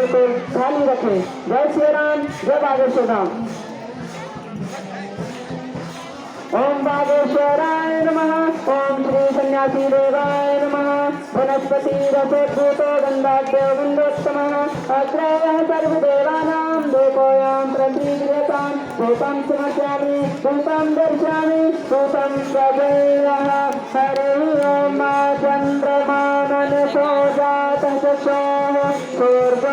बिल्कुल खाली रखें। जय श्री राम, जय बागेश्वर धाम। ओम बागेश्वराय नमः। ओम श्री सन्यासी देवाय नमः। वनस्पति रसोद्भूतो गंधाढ्यो गंधोत्तमः अग्रयः सर्वदेवानां देवोऽयं प्रतिगृहतां रूपं समस्यामि रूपं दर्शयामि रूपं प्रभेयः। हरे ओम चन्द्रमा मनसो जातः चक्षुः पूर्व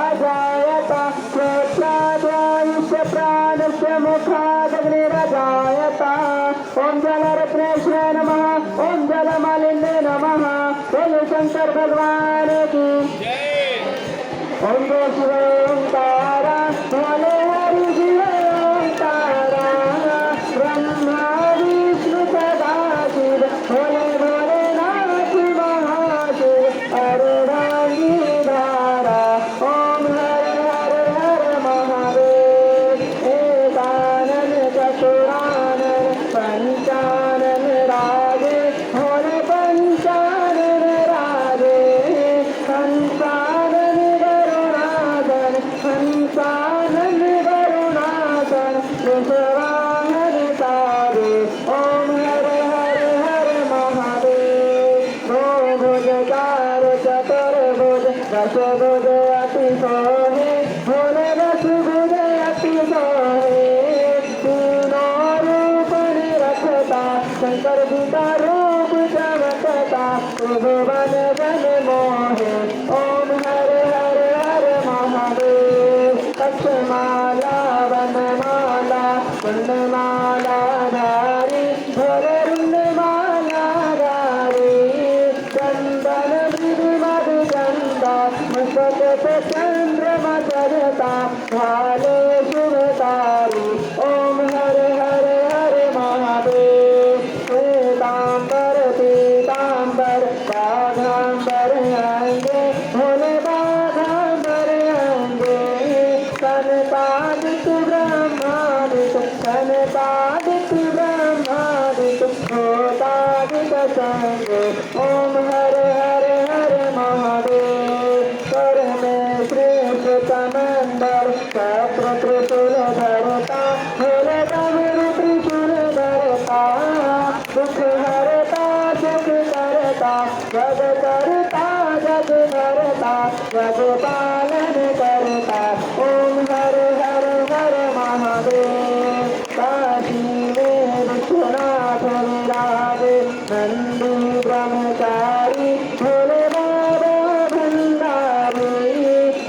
अजायत श्रोत्राद्वायुष्य प्राणस्य मुखादग्निरजायत। ओम जलरत्नेश्वराय नमः। ओम जलमालिन्ये नमः। बोलो शंकर भगवान की जय। ओम शिव ओंकारा भोले हरि शिव ओंकारा ब्रह्मा विष्णु सदा शिव भोले भोलेनाथ महाशिव अरुणांगी धारा। ओम हर हर हर महादेव एकानन चतुरानन पंचानन राजे भोले पंचानन राजे संसानन गरुणाधन संसानन गरुणाधन विश्वाहन तारे। ओम हर हर हर महादेव। दो भुज चार चतुर्भुज दश भुज अति सोहे भोले दस भुज अति सोहे। तीनों रूप निरखता शंकर जी का रूप चमकता भुवन जन मोहे। ओम हर हर हर महादेव। अक्षमाला वनमाला कुंडमाला धारी भोले रुंडमाला धारी चंदन बिधि मधु चंदा मस्तक पे चंद्रमा चढ़ता भाले शुभकारी। ओम हर हर हर महादेव। श्वेतांबर पीतांबर बाघांबर अंगे भोले बाघांबर अंगे सनकादिक ब्रह्मादिक सनकादिक ब्रह्मादिक भूतादिक संगे। ओम हर हर हर महादेव। कर में श्रेष्ठ कमंडल चक्र त्रिशूल धरता भोले डमरू त्रिशूल धरता सुख हरता सुख करता जग करता जग धरता जग पालन करता। ओम हर हर हर महादेव। काशी में विश्वनाथ विराजे नंदी ब्रह्मचारी भोले बाबा भंडारी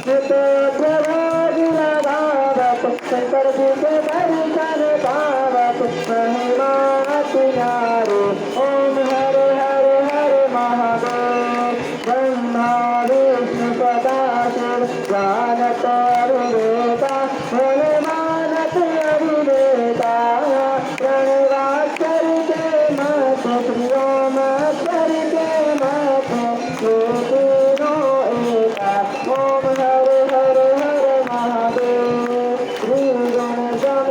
सुतोद्रभाग लगावत शंकर जी के दर्शन पावत महिमा किनारे। ओम हर हर हर महादेव। ब्रह्मा विष्णु सदा शिव जानत अभिनेता भोले मानत अभिनेता प्रणवाक्षर के मत प्रियोमक्षर के मत ये तीनों एका। ओम हर हर हर महादेव। श्री गण गण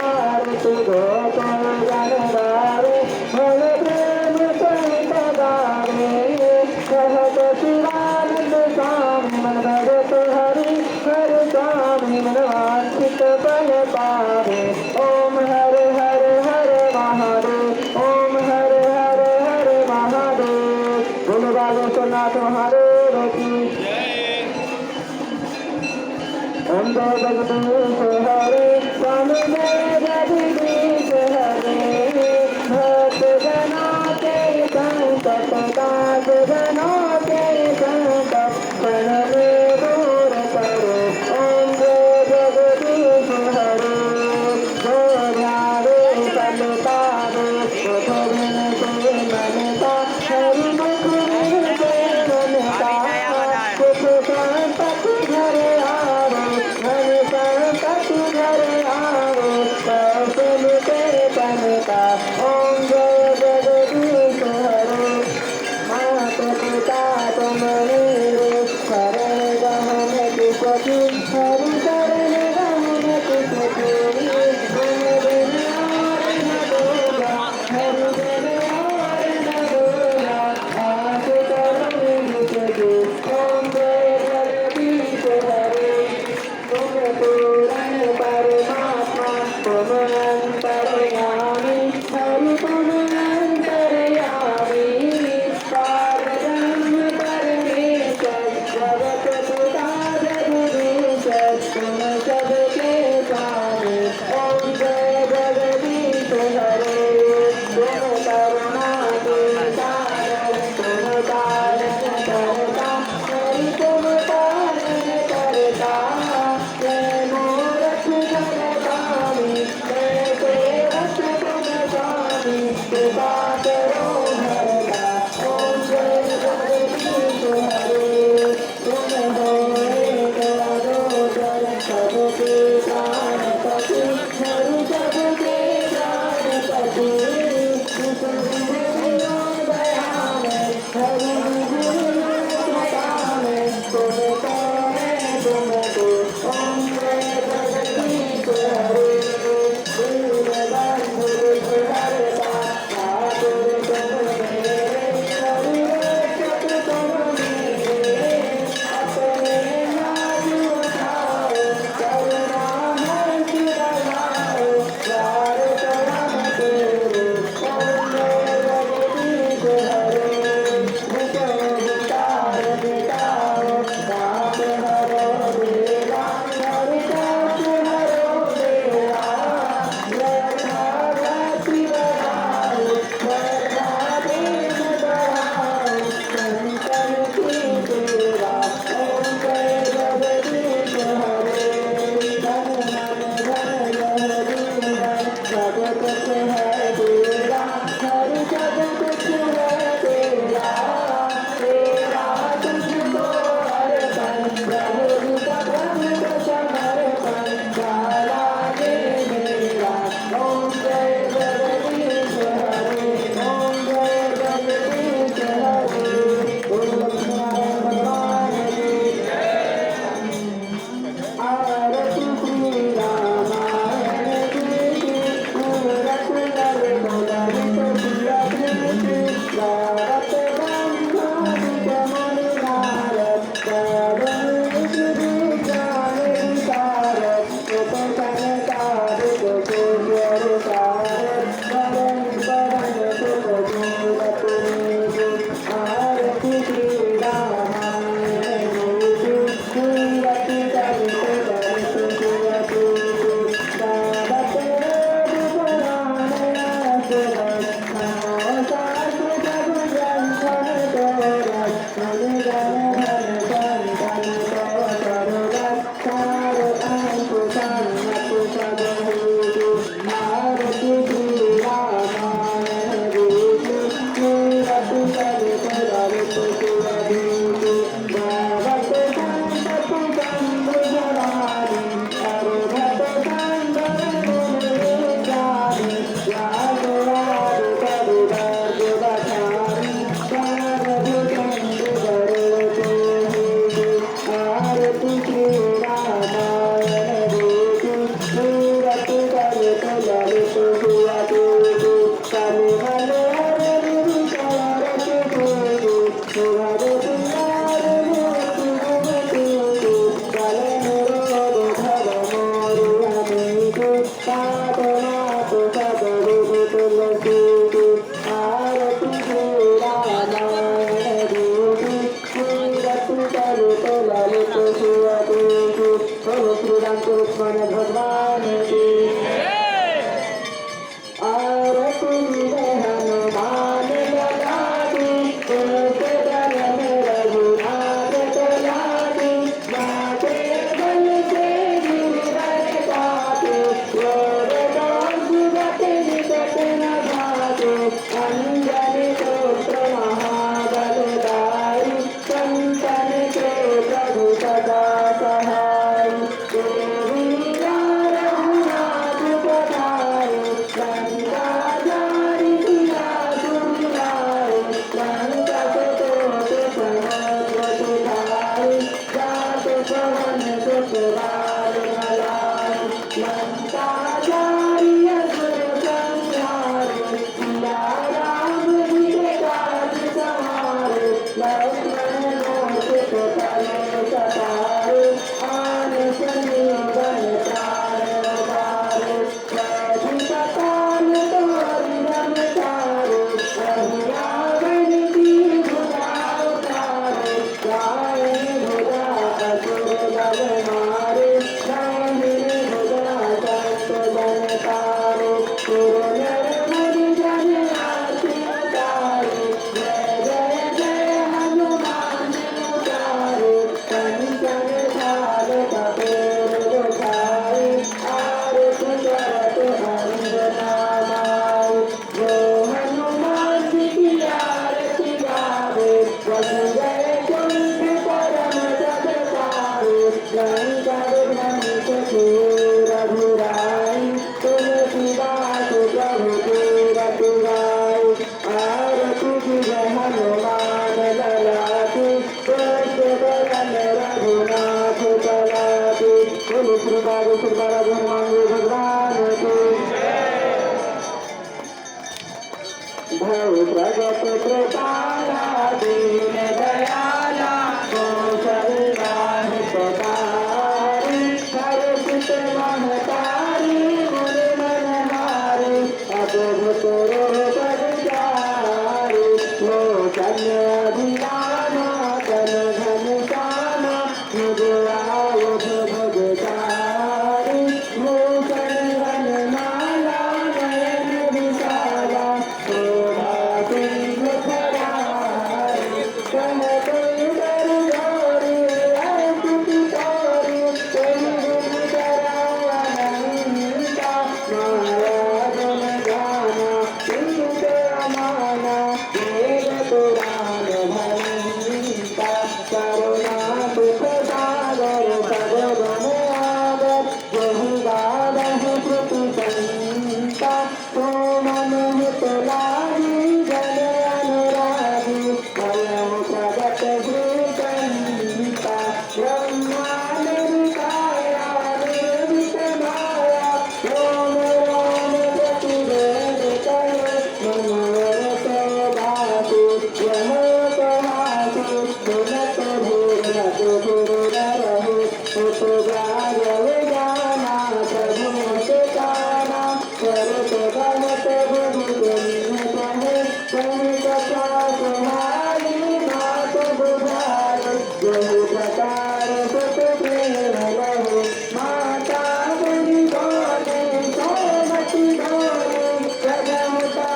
आरती गोकुल जनवारे भोले प्रेम सहित गावे कहत शिवानंद स्वामी मन भगत हरि हर स्वामी मन वांछित फल पावे। ओम हर हर हर महादेव। ओम हर हर हर महादेव। बोलो बागेश्वरनाथ महादेव की जय। ओम जय जगदीश हरे स्वामी जय जगदीश हरे भक्त जना के संकट दास जना के संकट क्षण में दूर करो। ओम जय जगदीश हरे जो ध्यावे फल पावे सुख बिन से मनता हरि मुख बिन से मनता सुख संपत्ति घर आवे धन संपत्ति घर आवे कौशल के बनता। ओम जय जगदीश हरे मात पिता तुम मेरे शरण गहन किसकी हरि शरण गहन किसकी तुम बिन और न दूजा हरि बिन और न दूजा आस करो निज की। ओम जय जगदीश हरे। आरती श्री रामायण देवी मूरत ललित ललित हुआ देवी काली मलयार विचारत देवी सुहर सिंगार मूर्ति भगवती काले निरोध धर मोरिया देवी साधनाथ सदरुप तुलसी आरती श्री रामायण देवी मूरत ललित ललित हुआ देवी बोलो श्री राम कृष्ण भगवान की आरती में हनुमान लगा दी तुलसी दल में रघुनाथ चला दी नाचे बल से गिरवर काटे योर दास गति निकट न भागे अंजनी पुत्र महाबलदाई संतन के प्रभु सदा सहाय देवी रघुनाथ पधारे गंगा जारी किया सुनाए लंका से तोत समुद्र सुधारे जात पवन सुत बाल मलाए लंका जारी असुर संहारे सिया राम जी के काज सवारे लक्ष्मण मोहित तले सतारे आन सनी बन प्राण उबारे कैसी कपाल तोरी रम तारे अहि रावण की भुजा उतारे रावण भुजा असुर बल मारे रावण भुजा संत जन तारे सुर नर मुनि जन आरती उतारे जय जय जय हनुमान उतारे कंचन थाल कपूर उठाए आरती करत अंजना माए जो हनुमान जी की आरती गावे वसुदेव कुंठ परम जग पावे लंका विध्वंस की रघुराई तुलसीदास प्रभु की रति गाई आरती की जय हनुमान लला की तुलसी दल रघुनाथ चला की बोलो श्री बाबू श्री बालाजी हनुमान जी भगवान की भव प्रगट कृपाला दीन दयाला कौशलवाहितकारी हर्षित महतारी मुर मनहारी अद्भुत रूप विचारी लोचन अभिरामा तन धन श्यामा निज आयुध भुजधारी भूषण वनमाला नयन विशाला शोभा सिंधु फरारी कहत इधर गौरी अर्पित तोरी तेरी विधि करावा अनंता माया गुण गाना सीत अमाना वेद पुराण भरंता करुणा सुख सागर सगुण आगर यही गावहि श्रुति संता तो मन हित लागी जन अनुरागी स्वयं प्रगट श्रीकंता ब्रह्मांड निकाया निर्मित माया रोम रोम प्रतिवेद करे मनोरथ बासु यम कहासु सुनत भूरत गुरु रहे उत जागव जाना प्रभु के काना करत गमत बुधि जन्म कहे कहि कथा तुम्हारी मात बुझाए यही प्रकार सुत प्रेम रहे माता बुझि बोले सोमति बोले जगमुता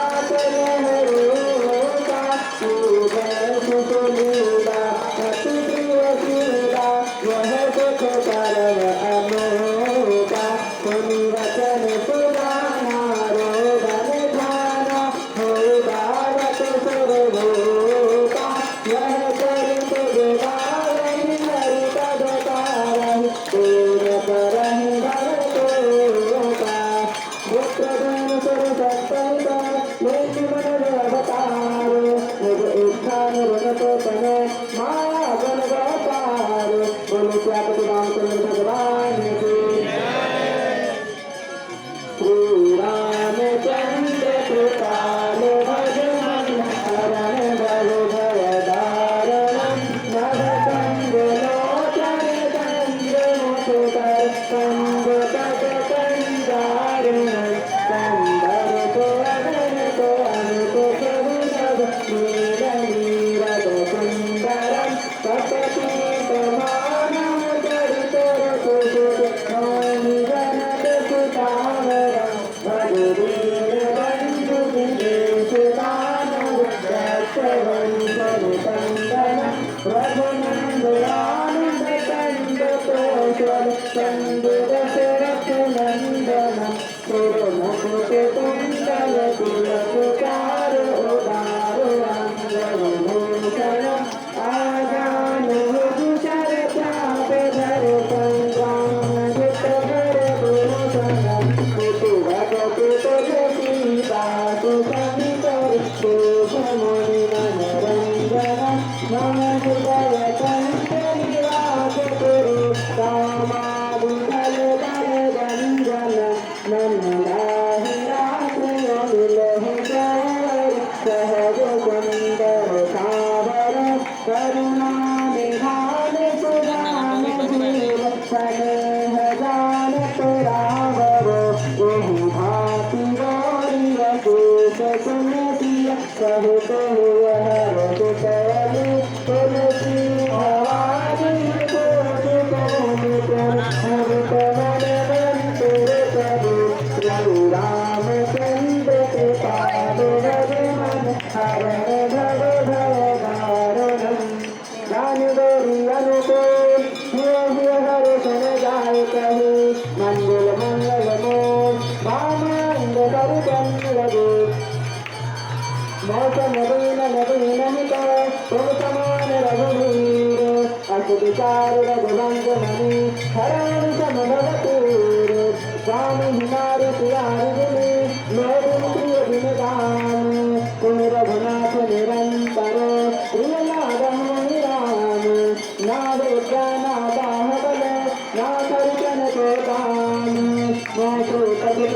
लहरूका सुबह सुत लीला अति प्रिय शीला यह सुख परम अनोखा सुनि वचन सुजाना रोगन ध्याना हो भारत सर्वभूता यह चरित दिवारहि हरि पद तारहि देव करहि भरतोका पुत्र धन सुर सत्ता लेखि मन अवतार निज इच्छा निरत तने माया बल अवतार बोलो क्या सीतापति रामचंद्र भगवान की श्री रामचंद्र कृपालु भगवान हरण भव भव दारणं नवकंदलोचन चंद्रमुखकर कंदकट कंदारणं कंदर को अगन को अनुको प्रभुनव नील नीरद सुंदरं सपति समानं चरितर कुसुम नौमि जनक सुतावरं भगवीर बंधु विदेशदानव दक्षवंशनुकन्दनं रघुनन्दनानन्द कंद कौशल चन्दुदशरथनन्दनं सुरमुकुट कुण्डल तिलककार उदार अङ्गविभूषणम् आजानुभूषर चापधर संग्रामजितधर भूषणं कुतुभगकुतुलसीतासु समितर शेषमुनिमनरञ्जनं मम हृदय कण्ठनिवासकुरु कामादिफलदलदञ्जन नन्दनाहिराश्रयविलहजवर सहज सुन्दर सावर करुणानिधान सुधान धीर स्नेह जान पुरावर यही भांति गौरी शेष सुनसिय सहित हर सुतली तुलसी भवानी कोट कोट हरित मन मंत्र प्रभु श्री रामचंद्र कृपालु भगवान हरण भव भव दारणं ज्ञान गौरी अनुकूल हुए हर्षण जाय कहे मंगल मंगल मोल भामांग करु चंद्र मौसम नवीन नवीन हित तुम समान रघुवीर अस विचार रघुवंश मणि हरण समभवतूर स्वामी हिमारि सियारि गुनि मेरु प्रिय दिन दान तुम रघुनाथ निरंतर प्रिय नादम राम ना विद्या ना बाहुबल ना खर्चन को दान मैं तो कपिल